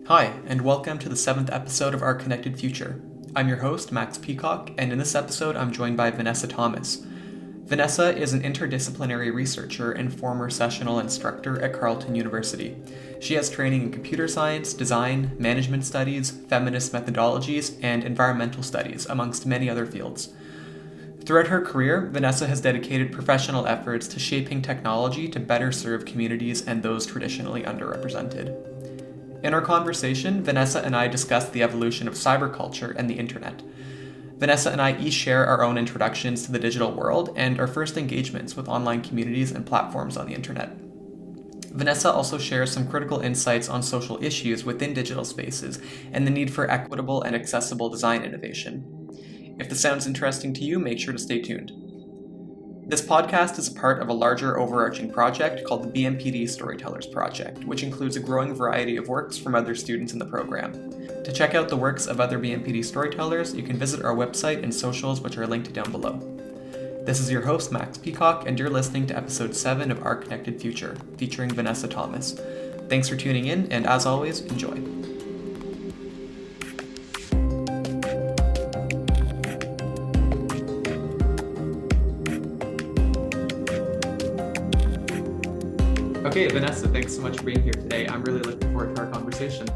Hi, and welcome to the 7th episode of Our Connected Future. I'm your host, Max Peacock, and in this episode, I'm joined by Vanessa Thomas. Vanessa is an interdisciplinary researcher and former sessional instructor at Carleton University. She has training in computer science, design, management studies, feminist methodologies, and environmental studies, amongst many other fields. Throughout her career, Vanessa has dedicated professional efforts to shaping technology to better serve communities and those traditionally underrepresented. In our conversation, Vanessa and I discussed the evolution of cyberculture and the internet. Vanessa and I each share our own introductions to the digital world and our first engagements with online communities and platforms on the internet. Vanessa also shares some critical insights on social issues within digital spaces and the need for equitable and accessible design innovation. If this sounds interesting to you, make sure to stay tuned. This podcast is a part of a larger overarching project called the BMPD Storytellers project, which includes a growing variety of works from other students in the program. To check out the works of other BMPD storytellers, you can visit our website and socials, which are linked down below. This is your host, Max Peacock, and you're listening to episode 7 of Our Connected Future, featuring Vanessa Thomas. Thanks for tuning in, and as always, enjoy. Okay, Vanessa, thanks so much for being here today. I'm really looking forward to our conversation.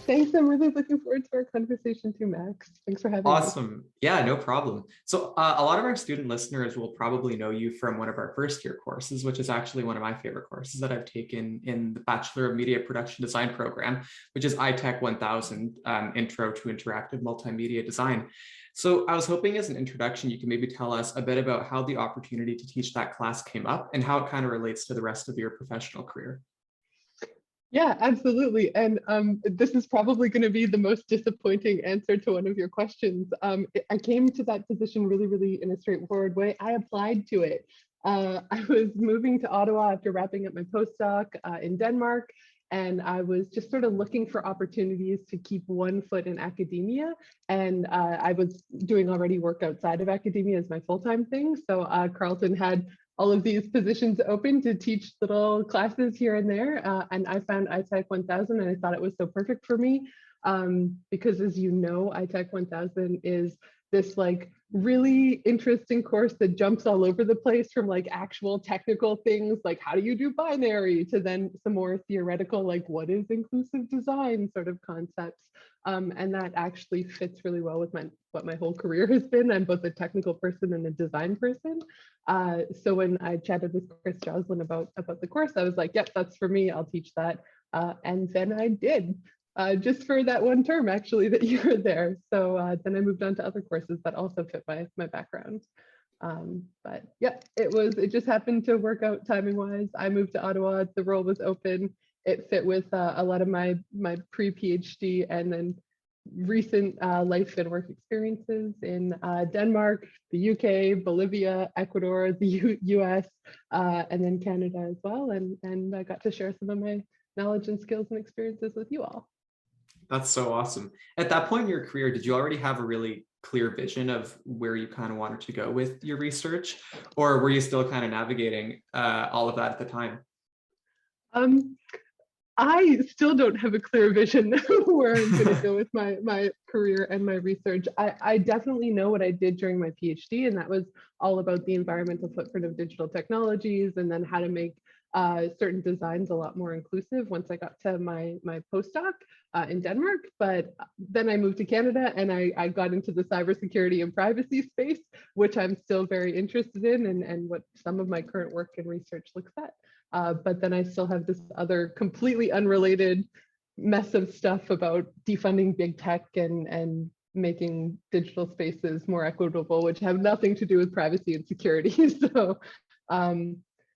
Thanks. I'm really looking forward to our conversation too, Max. Thanks for having me. Awesome. Yeah, no problem. So a lot of our student listeners will probably know you from one of our first year courses, which is actually one of my favorite courses that I've taken in the Bachelor of Media Production Design program, which is iTech 1000, Intro to Interactive Multimedia Design. So I was hoping as an introduction, you can maybe tell us a bit about how the opportunity to teach that class came up and how it kind of relates to the rest of your professional career. Yeah, absolutely. And this is probably going to be the most disappointing answer to one of your questions. I came to that position really in a straightforward way. I applied to it. I was moving to Ottawa after wrapping up my postdoc in Denmark, and I was just sort of looking for opportunities to keep one foot in academia. And I was doing already work outside of academia as my full-time thing. So Carleton had all of these positions open to teach little classes here and there. And I found iTech 1000 and I thought it was so perfect for me because, as you know, iTech 1000 is this like really interesting course that jumps all over the place from like actual technical things like how do you do binary to then some more theoretical like what is inclusive design sort of concepts. And that actually fits really well with what my whole career has been. I'm both a technical person and a design person. So when I chatted with Chris Joslin about the course, I was like, yep, that's for me, I'll teach that. And then I did. Just for that one term, actually, that you were there. So then I moved on to other courses that also fit my background. But yeah, it just happened to work out timing wise. I moved to Ottawa, the role was open. It fit with a lot of my pre-PhD and then recent life and work experiences in Denmark, the UK, Bolivia, Ecuador, the US, and then Canada as well. And I got to share some of my knowledge and skills and experiences with you all. That's so awesome. At that point in your career, did you already have a really clear vision of where you kind of wanted to go with your research, or were you still kind of navigating all of that at the time? I still don't have a clear vision where I'm going to go with my career and my research. I definitely know what I did during my PhD, and that was all about the environmental footprint of digital technologies and then how to make certain designs a lot more inclusive once I got to my postdoc in Denmark. But then I moved to Canada and I got into the cybersecurity and privacy space, which I'm still very interested in and what some of my current work and research looks at. But then I still have this other completely unrelated mess of stuff about defunding big tech and making digital spaces more equitable, which have nothing to do with privacy and security. So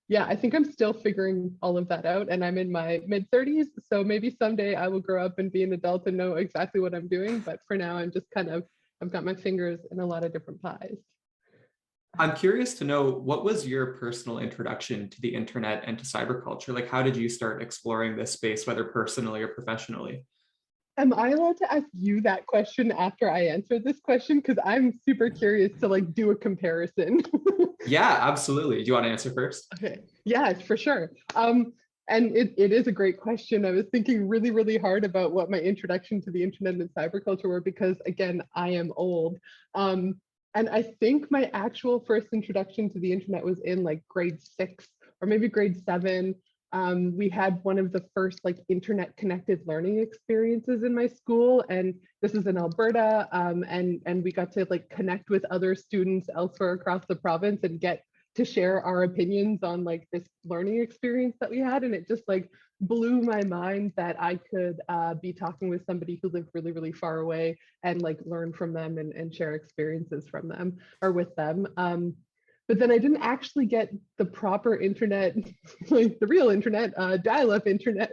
yeah, I think I'm still figuring all of that out, and I'm in my mid-30s, so maybe someday I will grow up and be an adult and know exactly what I'm doing, but for now I'm just I've got my fingers in a lot of different pies. I'm curious to know, what was your personal introduction to the internet and to cyberculture? Like, how did you start exploring this space, whether personally or professionally? Am I allowed to ask you that question after I answer this question? Because I'm super curious to like do a comparison. Yeah, absolutely. Do you want to answer first? Okay, yeah, for sure. And it is a great question. I was thinking really, really hard about what my introduction to the internet and cyberculture were, because again, I am old. And I think my actual first introduction to the internet was in like grade 6 or maybe grade 7. We had one of the first like internet connected learning experiences in my school, and this is in Alberta, and we got to like connect with other students elsewhere across the province and get to share our opinions on like this learning experience that we had. And it just like blew my mind that I could be talking with somebody who lived really, really far away and like learn from them and share experiences from them or with them. But then I didn't actually get the proper internet, like the real internet, dial-up internet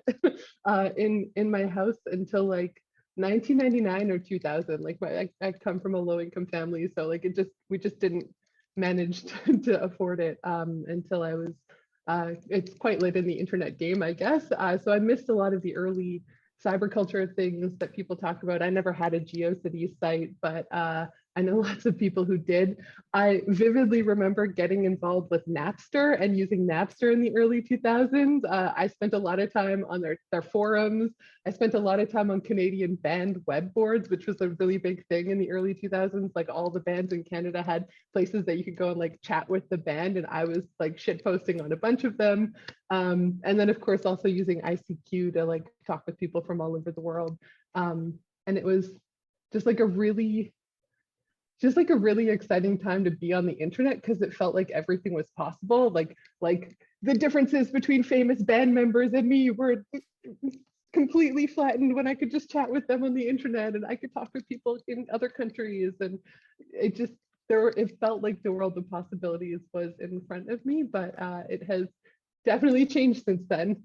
in my house until like 1999 or 2000. Like I come from a low-income family, so like we just didn't manage to afford it until I was it's quite late in the internet game, I guess. So I missed a lot of the early cyberculture things that people talk about. I never had a GeoCities site, but I know lots of people who did. I vividly remember getting involved with Napster and using Napster in the early 2000s. I spent a lot of time on their forums. I spent a lot of time on Canadian band web boards, which was a really big thing in the early 2000s. Like all the bands in Canada had places that you could go and like chat with the band, and I was like shit posting on a bunch of them. And then of course also using ICQ to like talk with people from all over the world. And it was just like a really exciting time to be on the internet, because it felt like everything was possible. Like the differences between famous band members and me were completely flattened when I could just chat with them on the internet, and I could talk with people in other countries, and it felt like the world of possibilities was in front of me. But it has definitely changed since then.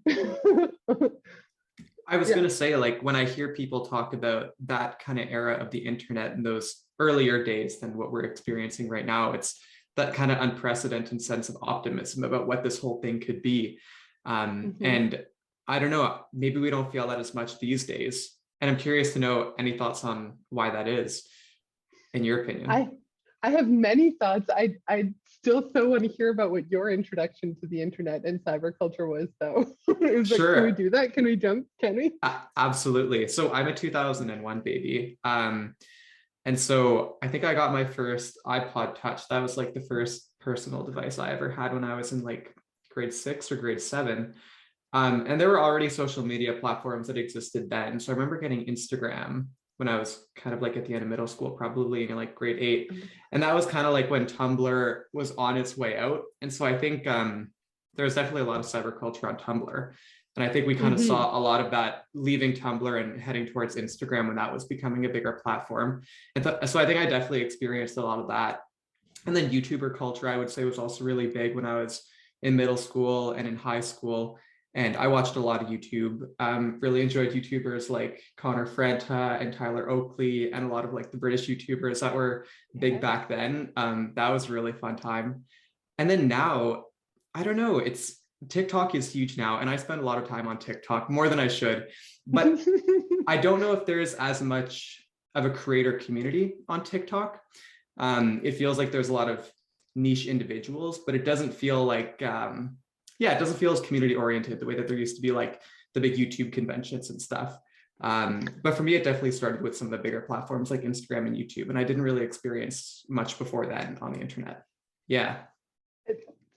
I was going to say, like, when I hear people talk about that kind of era of the internet and those earlier days than what we're experiencing right now, it's that kind of unprecedented sense of optimism about what this whole thing could be. And I don't know, maybe we don't feel that as much these days. And I'm curious to know any thoughts on why that is, in your opinion. I have many thoughts. I still so want to hear about what your introduction to the internet and cyberculture was, though. Sure. Can we do that? Can we jump? Can we? Absolutely. So I'm a 2001 baby. And so I think I got my first iPod Touch. That was like the first personal device I ever had when I was in like grade 6 or grade 7. And there were already social media platforms that existed then. So I remember getting Instagram when I was kind of like at the end of middle school, probably in like grade 8. And that was kind of like when Tumblr was on its way out. And so I think there was definitely a lot of cyberculture on Tumblr. And I think we kind of saw a lot of that leaving Tumblr and heading towards Instagram when that was becoming a bigger platform. And so I think I definitely experienced a lot of that. And then YouTuber culture, I would say, was also really big when I was in middle school and in high school. And I watched a lot of YouTube, really enjoyed YouTubers like Connor Franta and Tyler Oakley, and a lot of like the British YouTubers that were big back then. That was a really fun time. And then now, I don't know, TikTok is huge now, and I spend a lot of time on TikTok, more than I should. But I don't know if there's as much of a creator community on TikTok. It feels like there's a lot of niche individuals, but it doesn't feel like... it doesn't feel as community oriented the way that there used to be like the big YouTube conventions and stuff. But for me, it definitely started with some of the bigger platforms like Instagram and YouTube. And I didn't really experience much before then on the internet. Yeah.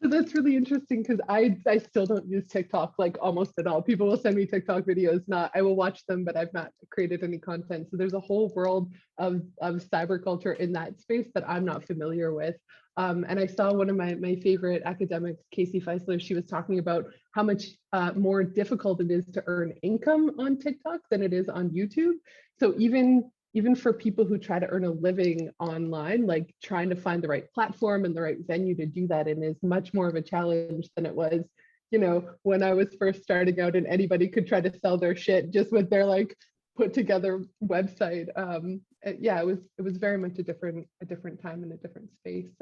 So that's really interesting, because I still don't use TikTok like almost at all. People will send me TikTok videos. I will watch them, but I've not created any content. So there's a whole world of cyberculture in that space that I'm not familiar with. And I saw one of my favorite academics, Casey Feisler, she was talking about how much more difficult it is to earn income on TikTok than it is on YouTube. So even for people who try to earn a living online, like trying to find the right platform and the right venue to do that in is much more of a challenge than it was, when I was first starting out and anybody could try to sell their shit just with their like put together website. It was very much a different time and a different space.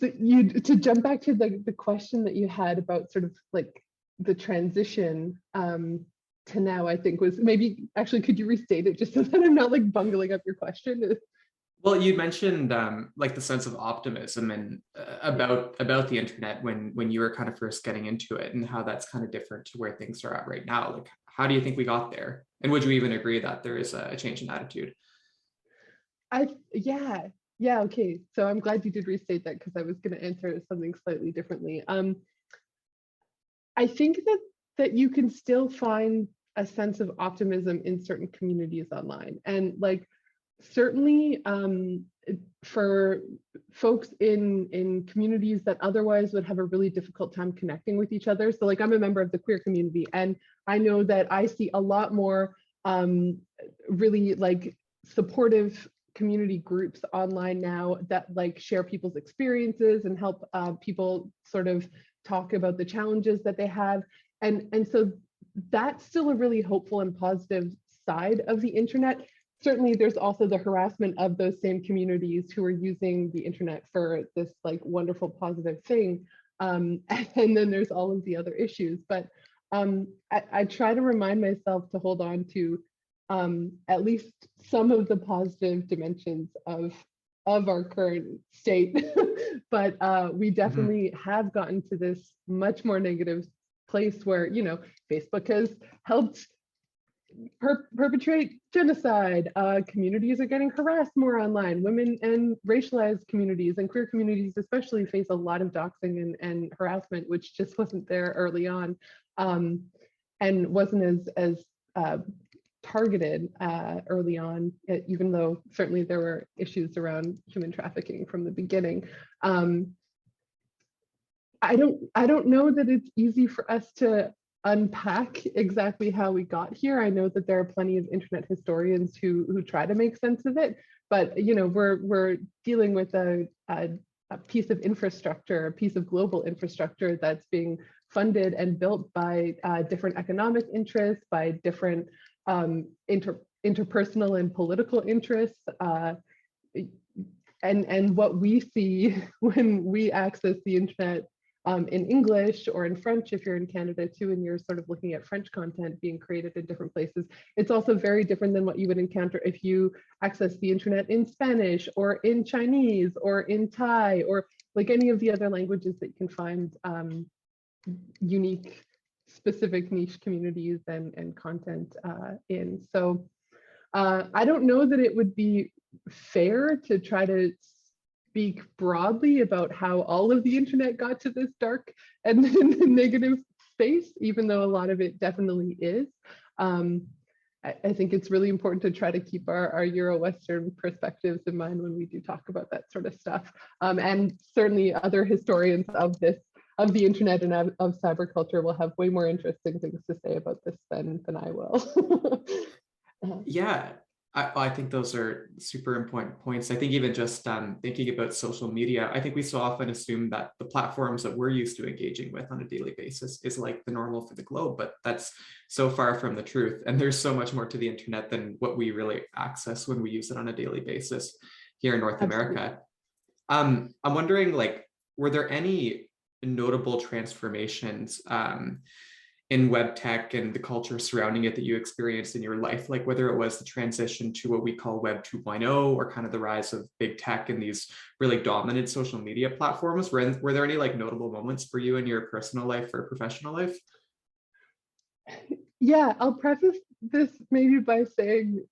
So to jump back to the question that you had about sort of like the transition to now, I think was maybe, actually, could you restate it just so that I'm not like bungling up your question? Well, you mentioned like the sense of optimism and about the internet when you were kind of first getting into it, and how that's kind of different to where things are at right now. Like, how do you think we got there? And would you even agree that there is a change in attitude? Yeah, yeah, okay. So I'm glad you did restate that because I was going to answer something slightly differently. I think that you can still find a sense of optimism in certain communities online, and like certainly for folks in communities that otherwise would have a really difficult time connecting with each other. So like I'm a member of the queer community, and I know that I see a lot more really like supportive community groups online now that like share people's experiences and help people sort of talk about the challenges that they have. And so that's still a really hopeful and positive side of the internet. Certainly there's also the harassment of those same communities who are using the internet for this like wonderful positive thing. And then there's all of the other issues. But I try to remind myself to hold on to at least some of the positive dimensions of our current state. But we Mhm. definitely have gotten to this much more negative place where, you know, Facebook has helped perpetrate genocide. Communities are getting harassed more online. Women and racialized communities and queer communities especially face a lot of doxing and harassment, which just wasn't there early on, and wasn't as targeted early on, even though certainly there were issues around human trafficking from the beginning. Um, I don't know that it's easy for us to unpack exactly how we got here. I know that there are plenty of internet historians who try to make sense of it, but you know we're dealing with a piece of infrastructure, a piece of global infrastructure that's being funded and built by different economic interests, by different interpersonal and political interests. And what we see when we access the internet in English or in French, if you're in Canada too, and you're sort of looking at French content being created in different places, it's also very different than what you would encounter if you access the internet in Spanish or in Chinese or in Thai or like any of the other languages that you can find unique, specific niche communities and content in. So I don't know that it would be fair to try to speak broadly about how all of the internet got to this dark and negative space, even though a lot of it definitely is. I think it's really important to try to keep our Euro-Western perspectives in mind when we do talk about that sort of stuff. And certainly other historians of the internet and of cyberculture will have way more interesting things to say about this than I will. Yeah, I think those are super important points. I think even just thinking about social media, I think we so often assume that the platforms that we're used to engaging with on a daily basis is like the normal for the globe, but that's so far from the truth. And there's so much more to the internet than what we really access when we use it on a daily basis here in North Absolutely. America. I'm wondering, like, were there any notable transformations in web tech and the culture surrounding it that you experienced in your life, like whether it was the transition to what we call Web 2.0 or kind of the rise of big tech and these really dominant social media platforms? Were there any like notable moments for you in your personal life or professional life? Yeah, I'll preface this maybe by saying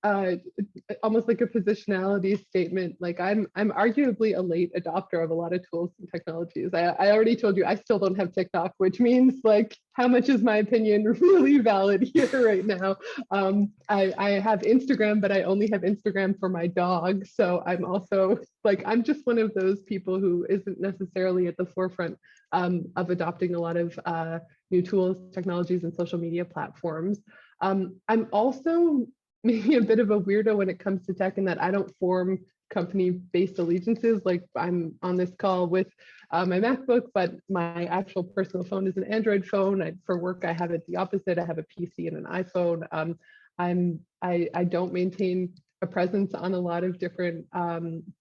almost like a positionality statement. Like I'm arguably a late adopter of a lot of tools and technologies. I already told you I still don't have TikTok, which means like how much is my opinion really valid here right now? I have Instagram, but I only have Instagram for my dog. So I'm also like I'm just one of those people who isn't necessarily at the forefront of adopting a lot of new tools, technologies, and social media platforms. I'm also maybe a bit of a weirdo when it comes to tech in that I don't form company-based allegiances. Like I'm on this call with my MacBook, but my actual personal phone is an Android phone. For work, I have it the opposite. I have a PC and an iPhone. I don't maintain a presence on a lot of different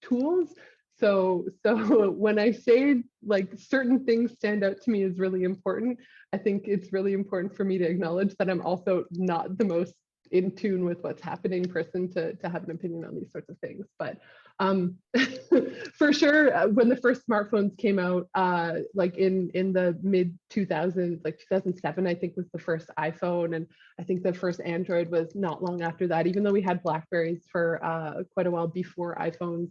tools. So when I say like certain things stand out to me as really important, I think it's really important for me to acknowledge that I'm also not the most in tune with what's happening person to have an opinion on these sorts of things. But For sure, when the first smartphones came out, like in the mid 2000s, like 2007, I think was the first iPhone, and I think the first Android was not long after that. Even though we had Blackberries for quite a while before iPhones,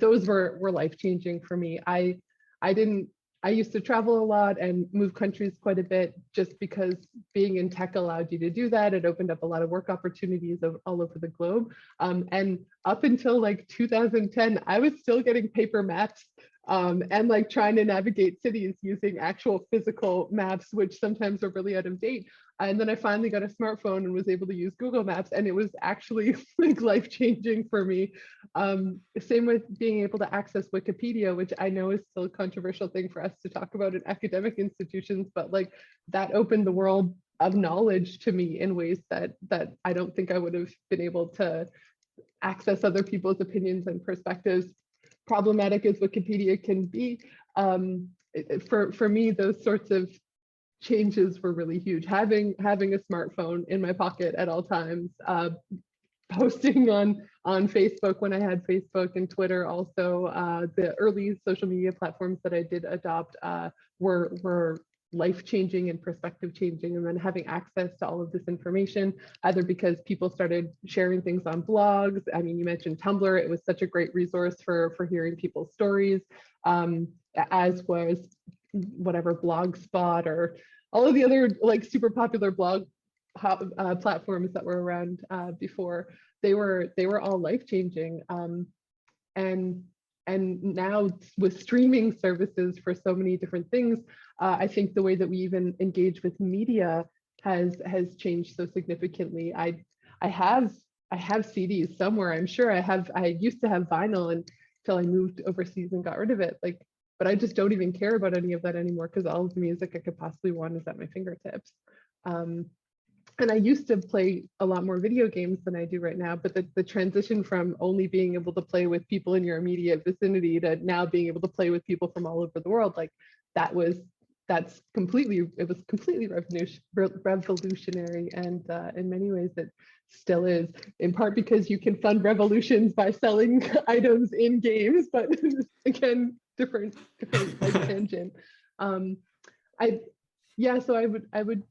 those were life changing for me. I didn't. I used to travel a lot and move countries quite a bit just because being in tech allowed you to do that. It opened up a lot of work opportunities all over the globe. And up until like 2010, I was still getting paper maps and like trying to navigate cities using actual physical maps, which sometimes are really out of date. And then I finally got a smartphone and was able to use Google Maps, and it was actually like life-changing for me. Same with being able to access Wikipedia, which I know is still a controversial thing for us to talk about in academic institutions, but like that opened the world of knowledge to me in ways that I don't think I would have been able to access other people's opinions and perspectives. Problematic as Wikipedia can be, for me, those sorts of changes were really huge. Having a smartphone in my pocket at all times, posting on Facebook when I had Facebook, and Twitter also. The early social media platforms that I did adopt were life-changing and perspective-changing, and then having access to all of this information, either because people started sharing things on blogs. I mean, you mentioned Tumblr. It was such a great resource for hearing people's stories, as was whatever Blogspot or all of the other like super popular blog platforms that were around before. They were all life-changing, and now with streaming services for so many different things, I think the way that we even engage with media has changed so significantly. I have CDs somewhere. I'm sure I used to have vinyl until I moved overseas and got rid of it. Like, but I just don't even care about any of that anymore because all of the music I could possibly want is at my fingertips. And I used to play a lot more video games than I do right now, but the transition from only being able to play with people in your immediate vicinity to now being able to play with people from all over the world, like it was completely revolutionary, and in many ways it still is, in part because you can fund revolutions by selling items in games, but again, different like tangent. So I would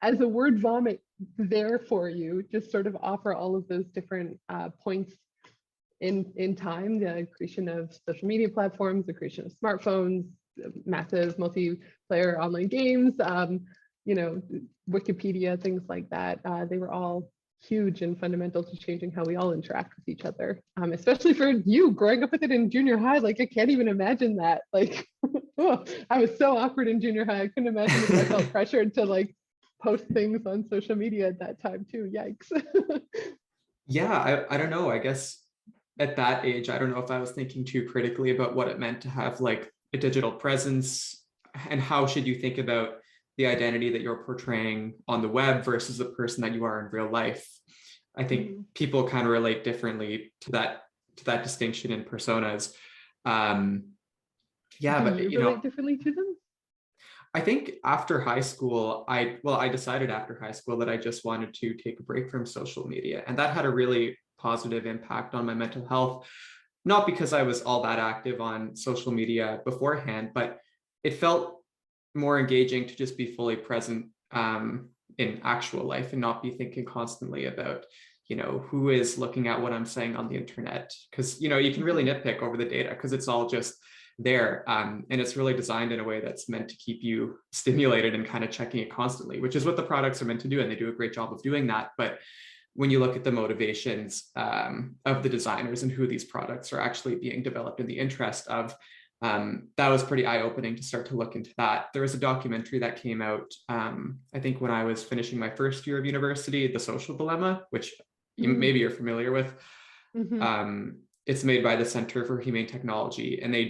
as a word vomit there for you, just sort of offer all of those different points in time: the creation of social media platforms, the creation of smartphones, massive multiplayer online games, Wikipedia, things like that. They were all huge and fundamental to changing how we all interact with each other, especially for you growing up with it in junior high. Like, I can't even imagine that. Like, I was so awkward in junior high. I couldn't imagine if I felt pressured to like post things on social media at that time too. Yikes. Yeah, I don't know. I guess at that age, I don't know if I was thinking too critically about what it meant to have like a digital presence, and how should you think about the identity that you're portraying on the web versus the person that you are in real life. I think people kind of relate differently to that distinction in personas. Yeah, Do but you relate differently to them? I think after high school, I decided after high school that I just wanted to take a break from social media, and that had a really positive impact on my mental health. Not because I was all that active on social media beforehand, but it felt more engaging to just be fully present in actual life and not be thinking constantly about, who is looking at what I'm saying on the internet. Because, you can really nitpick over the data because it's all just there. And it's really designed in a way that's meant to keep you stimulated and kind of checking it constantly, which is what the products are meant to do. And they do a great job of doing that. But when you look at the motivations of the designers and who these products are actually being developed in the interest of, that was pretty eye-opening to start to look into that. There was a documentary that came out, I think when I was finishing my first year of university, The Social Dilemma, which maybe you're familiar with. It's made by the Center for Humane Technology, and they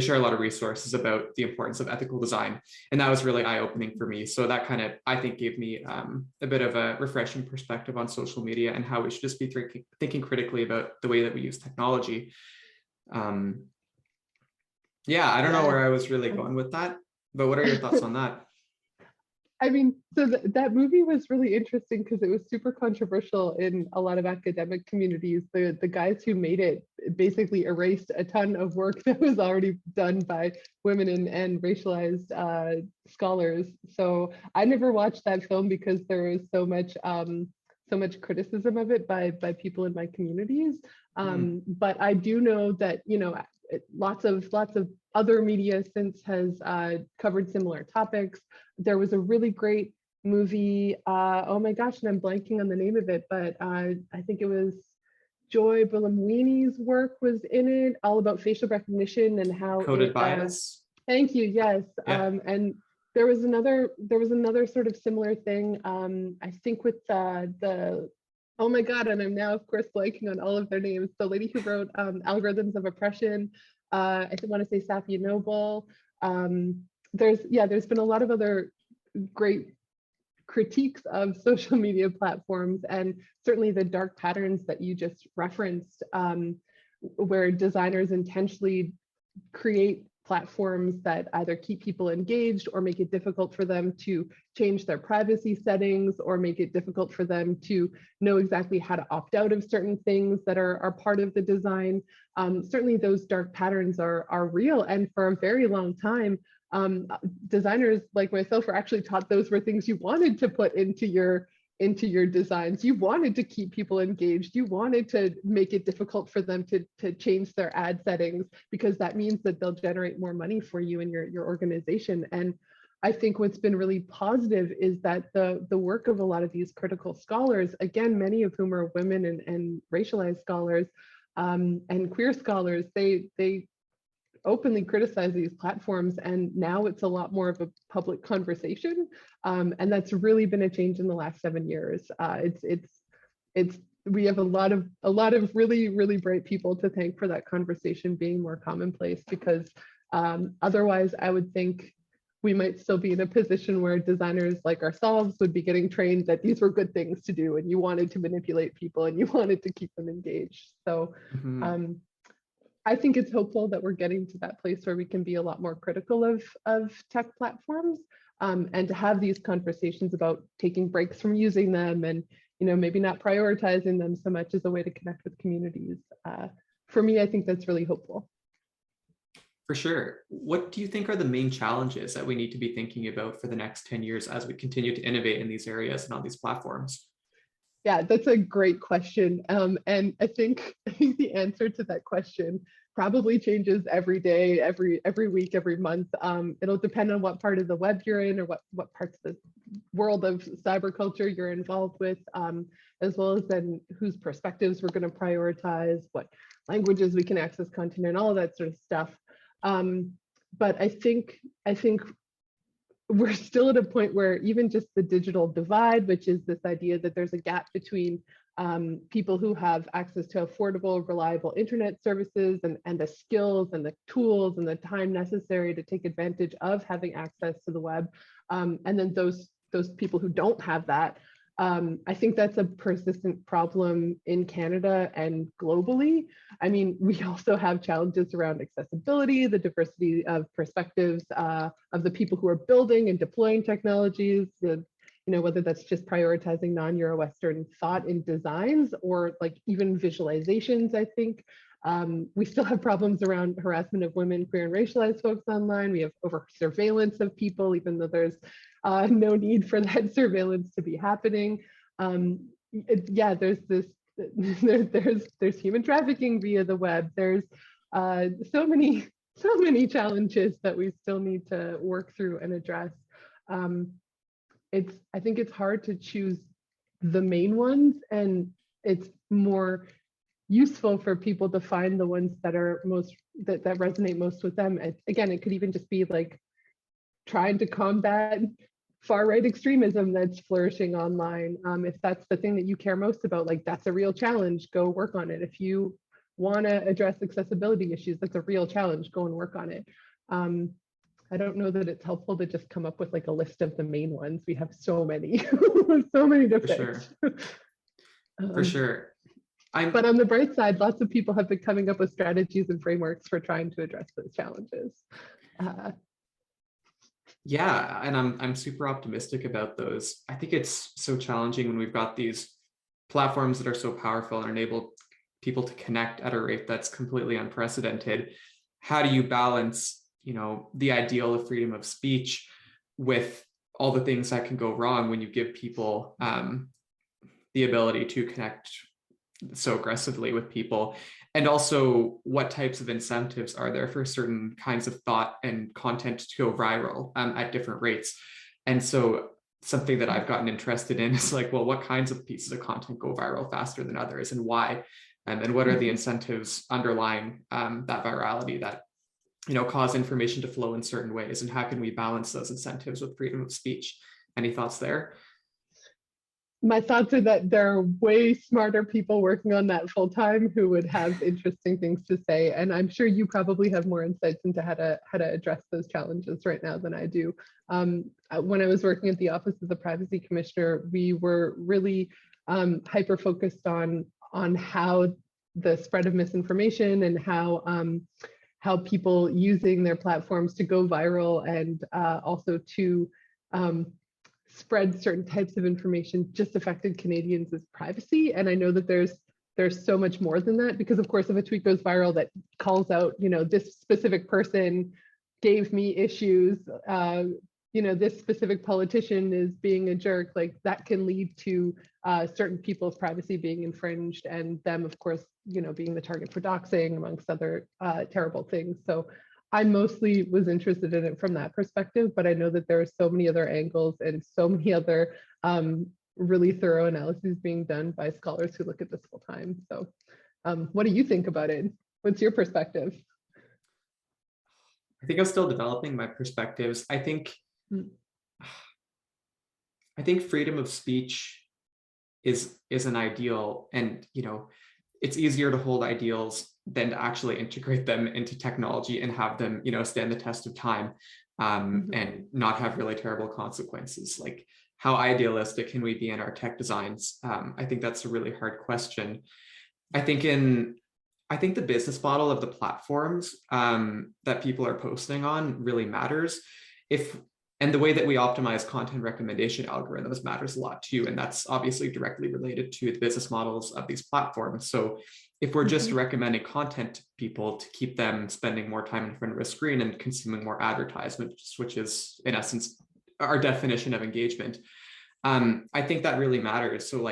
share a lot of resources about the importance of ethical design. And that was really eye-opening for me. So that kind of, I think, gave me a bit of a refreshing perspective on social media and how we should just be thinking critically about the way that we use technology. I don't know where I was really going with that, but what are your thoughts on that? I mean, so that movie was really interesting because it was super controversial in a lot of academic communities. The guys who made it basically erased a ton of work that was already done by women and racialized scholars. So I never watched that film because there was so much criticism of it by people in my communities. But I do know that, you know, lots of other media since has covered similar topics. There was a really great movie, oh my gosh, and I'm blanking on the name of it, but I think it was Joy Buolamwini's work was in it, all about facial recognition and how Coded bias. Thank you, yes. Yeah. And there was another sort of similar thing, I think with the oh my God, and I'm now of course blanking on all of their names. The lady who wrote Algorithms of Oppression, I want to say Safia Noble. There's been a lot of other great critiques of social media platforms, and certainly the dark patterns that you just referenced, where designers intentionally create platforms that either keep people engaged or make it difficult for them to change their privacy settings, or make it difficult for them to know exactly how to opt out of certain things that are part of the design. Certainly those dark patterns are real, and for a very long time, designers like myself were actually taught those were things you wanted to put into your designs. You wanted to keep people engaged. You wanted to make it difficult for them to change their ad settings, because that means that they'll generate more money for you and your organization. And I think what's been really positive is that the work of a lot of these critical scholars, again, many of whom are women and racialized scholars, and queer scholars, they openly criticize these platforms, and now it's a lot more of a public conversation, and that's really been a change in the last 7 years. It's we have a lot of really bright people to thank for that conversation being more commonplace, because otherwise I would think we might still be in a position where designers like ourselves would be getting trained that these were good things to do, and you wanted to manipulate people and you wanted to keep them engaged. So I think it's hopeful that we're getting to that place where we can be a lot more critical of tech platforms, and to have these conversations about taking breaks from using them, and maybe not prioritizing them so much as a way to connect with communities. For me, I think that's really hopeful. For sure. What do you think are the main challenges that we need to be thinking about for the next 10 years as we continue to innovate in these areas and on these platforms? Yeah, that's a great question. And I think the answer to that question probably changes every day, every week, every month. It'll depend on what part of the web you're in, or what parts of the world of cyberculture you're involved with, as well as then whose perspectives we're going to prioritize, what languages we can access content, and all of that sort of stuff. But I think we're still at a point where even just the digital divide, which is this idea that there's a gap between people who have access to affordable, reliable internet services, and the skills and the tools and the time necessary to take advantage of having access to the web, and then those people who don't have that. I think that's a persistent problem in Canada and globally. I mean, we also have challenges around accessibility, the diversity of perspectives of the people who are building and deploying technologies, whether that's just prioritizing non-Euro-Western thought in designs, or like even visualizations, I think. We still have problems around harassment of women, queer and racialized folks online. We have over surveillance of people, even though there's no need for that surveillance to be happening. There's this, there's human trafficking via the web. There's so many challenges that we still need to work through and address. I think it's hard to choose the main ones, and it's more useful for people to find the ones that are that resonate most with them. Again, it could even just be like trying to combat far-right extremism that's flourishing online. If that's the thing that you care most about, like that's a real challenge, go work on it. If you want to address accessibility issues, that's a real challenge, go and work on it. I don't know that it's helpful to just come up with like a list of the main ones. We have so many, so many different. For sure. But on the bright side, lots of people have been coming up with strategies and frameworks for trying to address those challenges. Yeah, and I'm super optimistic about those. I think it's so challenging when we've got these platforms that are so powerful and enable people to connect at a rate that's completely unprecedented. How do you balance, the ideal of freedom of speech with all the things that can go wrong when you give people the ability to connect so aggressively with people? And also, what types of incentives are there for certain kinds of thought and content to go viral at different rates? And so something that I've gotten interested in is like, well, what kinds of pieces of content go viral faster than others and why? And what are the incentives underlying that virality that cause information to flow in certain ways? And how can we balance those incentives with freedom of speech? Any thoughts there? My thoughts are that there are way smarter people working on that full time who would have interesting things to say. And I'm sure you probably have more insights into how to address those challenges right now than I do. When I was working at the Office of the Privacy Commissioner, we were really hyper focused on how the spread of misinformation and how people using their platforms to go viral and also to spread certain types of information just affected Canadians' privacy. And I know that there's so much more than that, because of course, if a tweet goes viral that calls out, this specific person gave me issues, this specific politician is being a jerk, like that can lead to certain people's privacy being infringed and them, of course, being the target for doxing, amongst other terrible things. So I mostly was interested in it from that perspective, but I know that there are so many other angles and so many other really thorough analyses being done by scholars who look at this full time. So what do you think about it? What's your perspective? I think I'm still developing my perspectives. I think freedom of speech is an ideal, and it's easier to hold ideals than to actually integrate them into technology and have them stand the test of time and not have really terrible consequences. Like, how idealistic can we be in our tech designs? I think that's a really hard question. I think the business model of the platforms that people are posting on really matters. And the way that we optimize content recommendation algorithms matters a lot too. And that's obviously directly related to the business models of these platforms. So if we're just recommending content to people to keep them spending more time in front of a screen and consuming more advertisements, which is in essence our definition of engagement, I think that really matters. So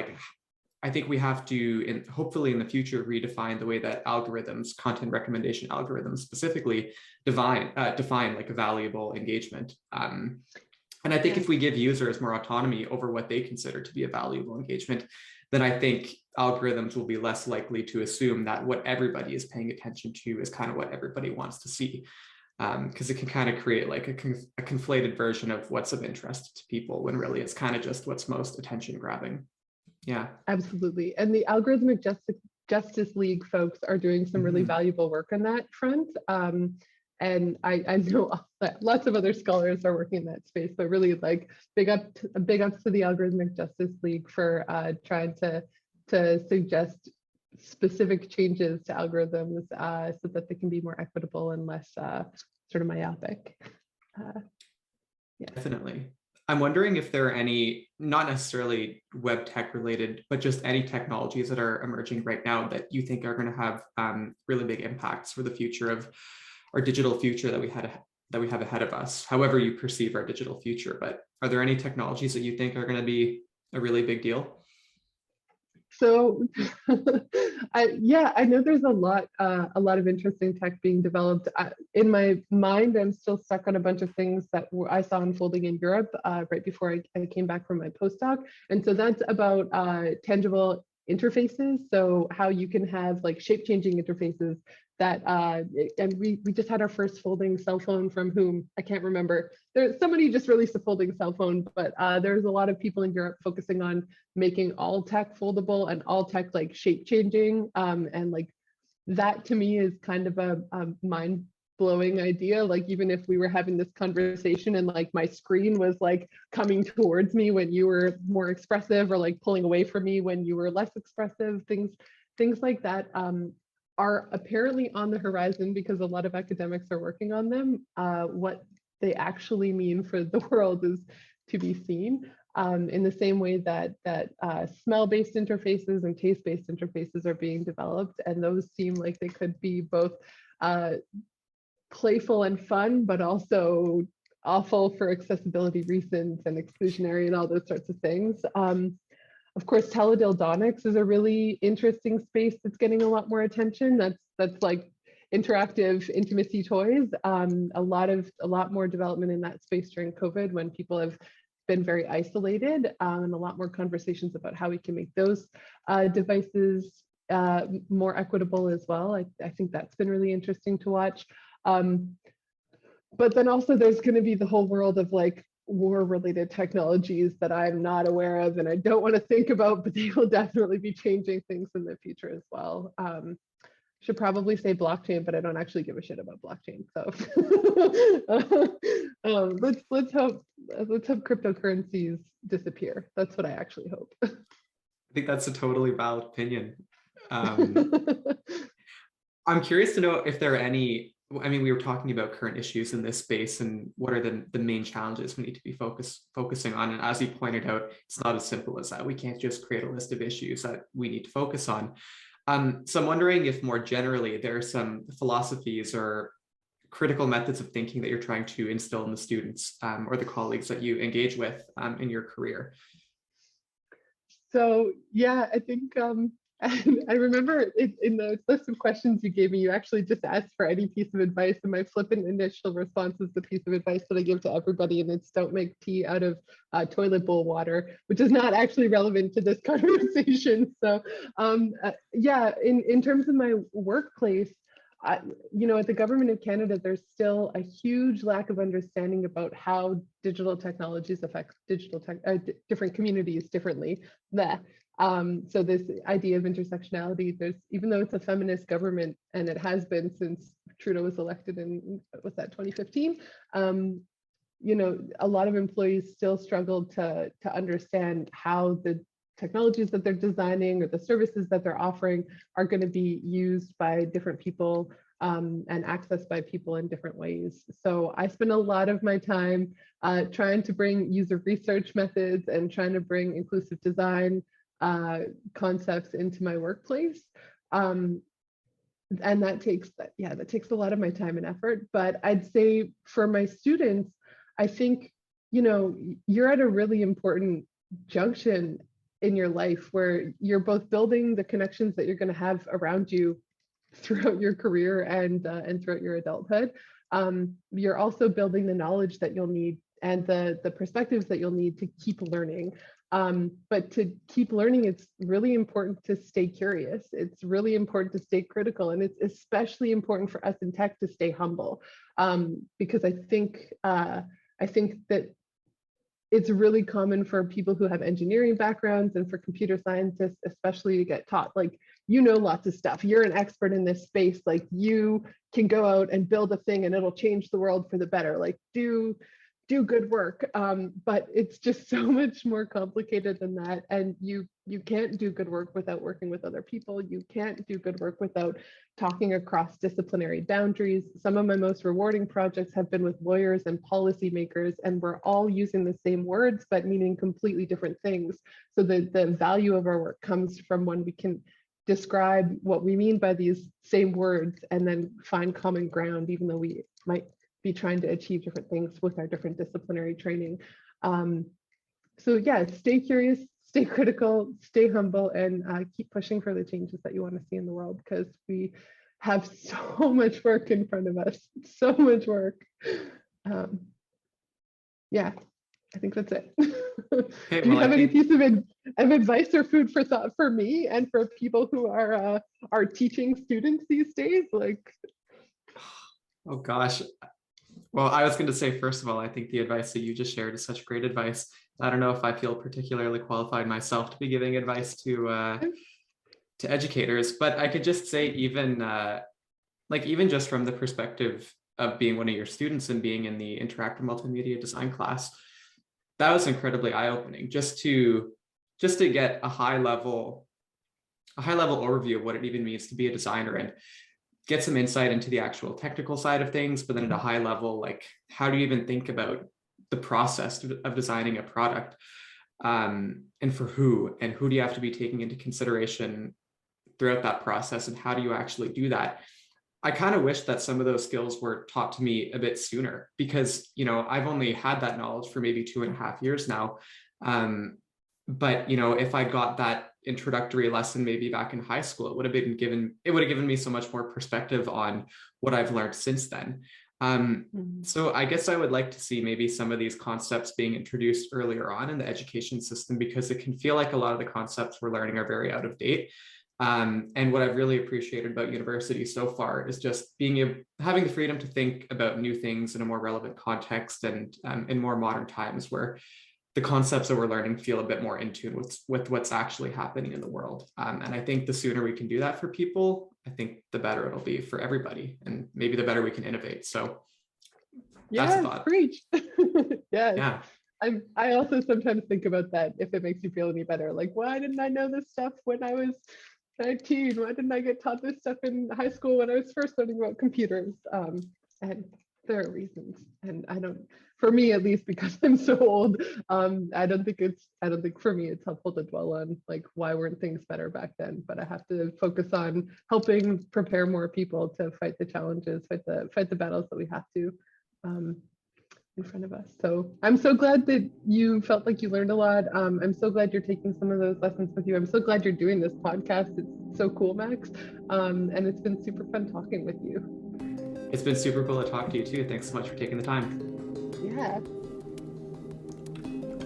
I think we have to, hopefully in the future, redefine the way that algorithms, content recommendation algorithms specifically, define like a valuable engagement. And I think if we give users more autonomy over what they consider to be a valuable engagement, then I think algorithms will be less likely to assume that what everybody is paying attention to is kind of what everybody wants to see. Because it can kind of create like a conflated version of what's of interest to people when really it's kind of just what's most attention grabbing. Yeah, absolutely. And the Algorithmic Justice League folks are doing some really valuable work on that front. And I know that lots of other scholars are working in that space, but really like big ups to the Algorithmic Justice League for trying to suggest specific changes to algorithms so that they can be more equitable and less sort of myopic. yeah. Definitely. I'm wondering if there are any, not necessarily web tech related, but just any technologies that are emerging right now that you think are going to have really big impacts for the future of our digital future that we have ahead of us, however you perceive our digital future. But are there any technologies that you think are going to be a really big deal? So I know there's a lot of interesting tech being developed. In my mind, I'm still stuck on a bunch of things that I saw unfolding in Europe right before I came back from my postdoc. And so that's about tangible interfaces. So how you can have like shape-changing interfaces that, and we just had our first folding cell phone from whom, I can't remember. Somebody just released a folding cell phone, but there's a lot of people in Europe focusing on making all tech foldable and all tech like shape-changing. And like that to me is kind of a mind-blowing idea. Like even if we were having this conversation and like my screen was like coming towards me when you were more expressive or like pulling away from me when you were less expressive, things like that are apparently on the horizon because a lot of academics are working on them. What they actually mean for the world is to be seen. In the same way that smell-based interfaces and taste-based interfaces are being developed, and those seem like they could be both playful and fun, but also awful for accessibility reasons and exclusionary and all those sorts of things. Of course, teledildonics is a really interesting space that's getting a lot more attention. That's like interactive intimacy toys. A lot more development in that space during COVID when people have been very isolated, and a lot more conversations about how we can make those devices more equitable as well. I think that's been really interesting to watch. But then also there's going to be the whole world of like war-related technologies that I'm not aware of and I don't want to think about, but they will definitely be changing things in the future as well. Should probably say blockchain, but I don't actually give a shit about blockchain. So let's hope cryptocurrencies disappear. That's what I actually hope. I think that's a totally valid opinion. I'm curious to know if there are any, I mean, we were talking about current issues in this space and what are the main challenges we need to be focusing on. And as you pointed out, it's not as simple as that. We can't just create a list of issues that we need to focus on. So I'm wondering if more generally, there are some philosophies or critical methods of thinking that you're trying to instill in the students or the colleagues that you engage with in your career. So yeah, I think I remember in the list of questions you gave me, you actually just asked for any piece of advice, and my flippant initial response is the piece of advice that I give to everybody, and it's don't make tea out of toilet bowl water, which is not actually relevant to this conversation. So yeah, in terms of my workplace, at the government of Canada, there's still a huge lack of understanding about how digital technologies affect different communities differently. So this idea of intersectionality, even though it's a feminist government, and it has been since Trudeau was elected in, what's that, 2015, a lot of employees still struggle to understand how the technologies that they're designing or the services that they're offering are going to be used by different people and accessed by people in different ways. So I spend a lot of my time trying to bring user research methods and trying to bring inclusive design concepts into my workplace. And that takes a lot of my time and effort. But I'd say for my students, I think, you're at a really important junction in your life where you're both building the connections that you're going to have around you throughout your career and throughout your adulthood. You're also building the knowledge that you'll need and the perspectives that you'll need to keep learning. But to keep learning, it's really important to stay curious. It's really important to stay critical, and it's especially important for us in tech to stay humble, because I think that it's really common for people who have engineering backgrounds and for computer scientists, especially, to get taught like, lots of stuff. You're an expert in this space. Like, you can go out and build a thing and it'll change the world for the better. Like, do good work. But it's just so much more complicated than that. And you can't do good work without working with other people. You can't do good work without talking across disciplinary boundaries. Some of my most rewarding projects have been with lawyers and policymakers, and we're all using the same words, but meaning completely different things. So the value of our work comes from when we can describe what we mean by these same words and then find common ground, even though we might be trying to achieve different things with our different disciplinary training. So yeah, stay curious, stay critical, stay humble, and keep pushing for the changes that you want to see in the world, because we have so much work in front of us, so much work. Yeah, I think that's it. Okay, Do you have any piece of advice or food for thought for me and for people who are teaching students these days? Like, oh gosh. Well, I was going to say, first of all, I think the advice that you just shared is such great advice. I don't know if I feel particularly qualified myself to be giving advice to educators, but I could just say, even just from the perspective of being one of your students and being in the interactive multimedia design class, that was incredibly eye-opening. Just to get a high level overview of what it even means to be a designer. And get some insight into the actual technical side of things, but then at a high level, like how do you even think about the process of designing a product, and for who, and who do you have to be taking into consideration throughout that process, and how do you actually do that? I kind of wish that some of those skills were taught to me a bit sooner, because, you know, I've only had that knowledge for maybe 2.5 years now. But, you know, if I got that introductory lesson maybe back in high school, it would have given me so much more perspective on what I've learned since then. So I guess I would like to see maybe some of these concepts being introduced earlier on in the education system, because it can feel like a lot of the concepts we're learning are very out of date. And what I've really appreciated about university so far is just having the freedom to think about new things in a more relevant context, and in more modern times, where the concepts that we're learning feel a bit more in tune with what's actually happening in the world. And I think the sooner we can do that for people, I think the better it'll be for everybody, and maybe the better we can innovate. So that's a thought. Preach. Yes. Yeah. I also sometimes think about that, if it makes you feel any better. Like, why didn't I know this stuff when I was 19? Why didn't I get taught this stuff in high school when I was first learning about computers? And there are reasons, and I don't, for me at least, because I'm so old, I don't think for me it's helpful to dwell on like why weren't things better back then. But I have to focus on helping prepare more people to fight the challenges, fight the battles that we have to in front of us. So I'm so glad that you felt like you learned a lot. I'm so glad you're taking some of those lessons with you. I'm so glad you're doing this podcast. It's so cool, Max. And it's been super fun talking with you. It's been super cool to talk to you too. Thanks so much for taking the time. Yeah.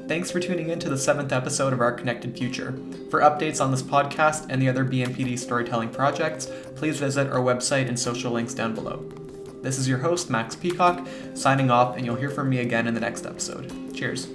Thanks for tuning in to the 7th episode of Our Connected Future. For updates on this podcast and the other BMPD storytelling projects, please visit our website and social links down below. This is your host, Max Peacock, signing off, and you'll hear from me again in the next episode. Cheers.